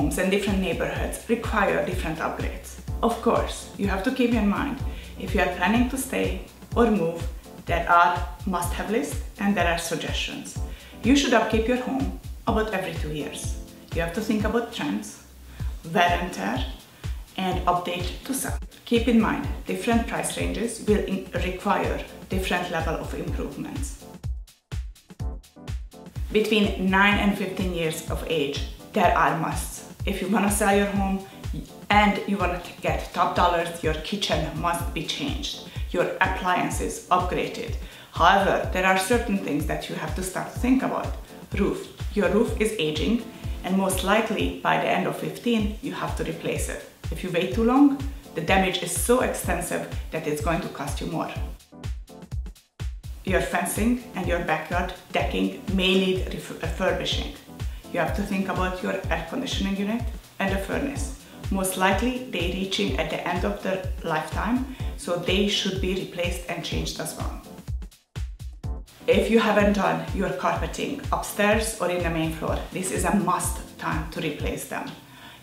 homes and different neighborhoods require different upgrades. Of course, you have to keep in mind, if you are planning to stay or move, there are must-have lists and there are suggestions. You should upkeep your home about every 2 years. You have to think about trends, wear and tear, and update to sell. Keep in mind, different price ranges will require different level of improvements. Between 9 and 15 years of age, there are musts. If you want to sell your home and you want to get top dollars, your kitchen must be changed, your appliances upgraded. However, there are certain things that you have to start to think about. Roof. Your roof is aging, and most likely by the end of 15, you have to replace it. If you wait too long, the damage is so extensive that it's going to cost you more. Your fencing and your backyard decking may need refurbishing. You have to think about your air conditioning unit and the furnace. Most likely, they're reaching at the end of their lifetime, so they should be replaced and changed as well. If you haven't done your carpeting upstairs or in the main floor, this is a must time to replace them.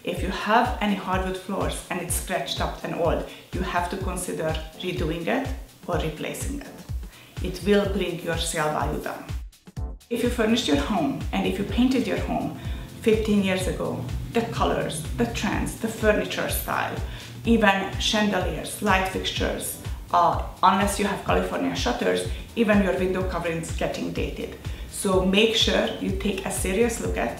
If you have any hardwood floors and it's scratched up and old, you have to consider redoing it or replacing it. It will bring your sale value down. If you furnished your home and if you painted your home 15 years ago, the colors, the trends, the furniture style, even chandeliers, light fixtures, unless you have California shutters, even your window coverings getting dated. So make sure you take a serious look at,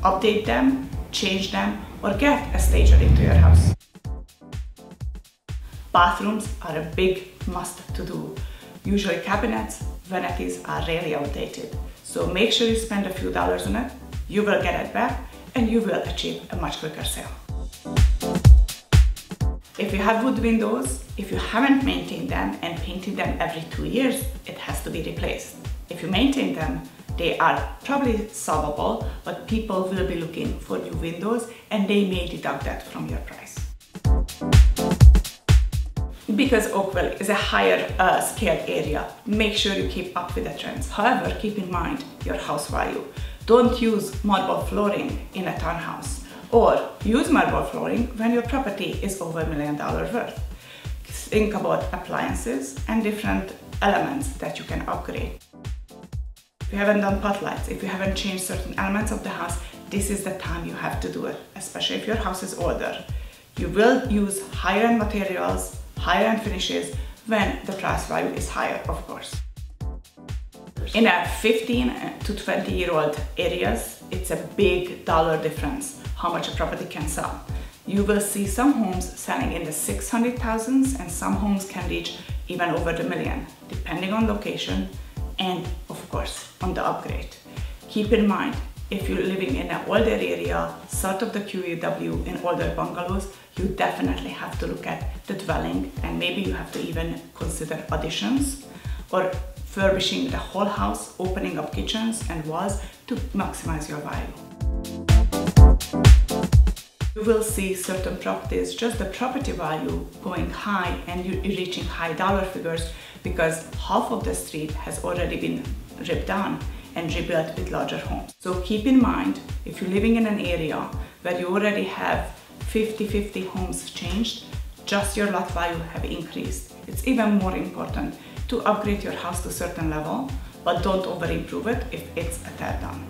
update them, change them, or get a stager into your house. Bathrooms are a big must to do. Usually cabinets, vanities are really outdated. So make sure you spend a few dollars on it, you will get it back, and you will achieve a much quicker sale. If you have wood windows, if you haven't maintained them and painted them every 2 years, it has to be replaced. If you maintain them, they are probably solvable, but people will be looking for new windows and they may deduct that from your price. Because Oakville is a higher scale area, make sure you keep up with the trends. However, keep in mind your house value. Don't use marble flooring in a townhouse, or use marble flooring when your property is over $1 million worth. Think about appliances and different elements that you can upgrade. If you haven't done pot lights, if you haven't changed certain elements of the house, this is the time you have to do it, especially if your house is older. You will use higher-end materials, higher-end finishes when the price value is higher, of course. In a 15 to 20-year-old areas, it's a big dollar difference how much a property can sell. You will see some homes selling in the 600,000s and some homes can reach even over the $1 million, depending on location and of course on the upgrade. Keep in mind, if you're living in an older area, sort of the QEW in older bungalows, you definitely have to look at the dwelling and maybe you have to even consider additions or furbishing the whole house, opening up kitchens and walls to maximize your value. You will see certain properties, just the property value going high and you're reaching high dollar figures because half of the street has already been ripped down and rebuilt with larger homes. So keep in mind, if you're living in an area where you already have 50 homes changed, just your lot value have increased. It's even more important to upgrade your house to a certain level, but don't over improve it if it's a tear down.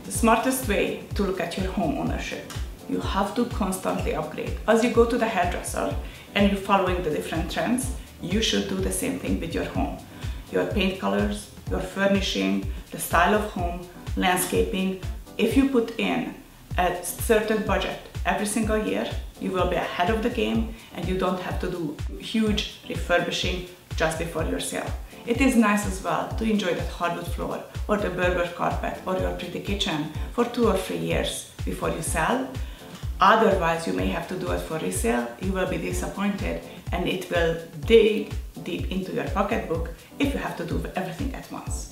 The smartest way to look at your home ownership, you have to constantly upgrade. As you go to the hairdresser and you're following the different trends, you should do the same thing with your home. Your paint colors, your furnishing, the style of home, landscaping. If you put in a certain budget every single year, you will be ahead of the game and you don't have to do huge refurbishing just before your sale. It is nice as well to enjoy that hardwood floor or the Berber carpet or your pretty kitchen for 2 or 3 years before you sell. Otherwise, you may have to do it for resale. You will be disappointed and it will dig deep into your pocketbook if you have to do everything at once.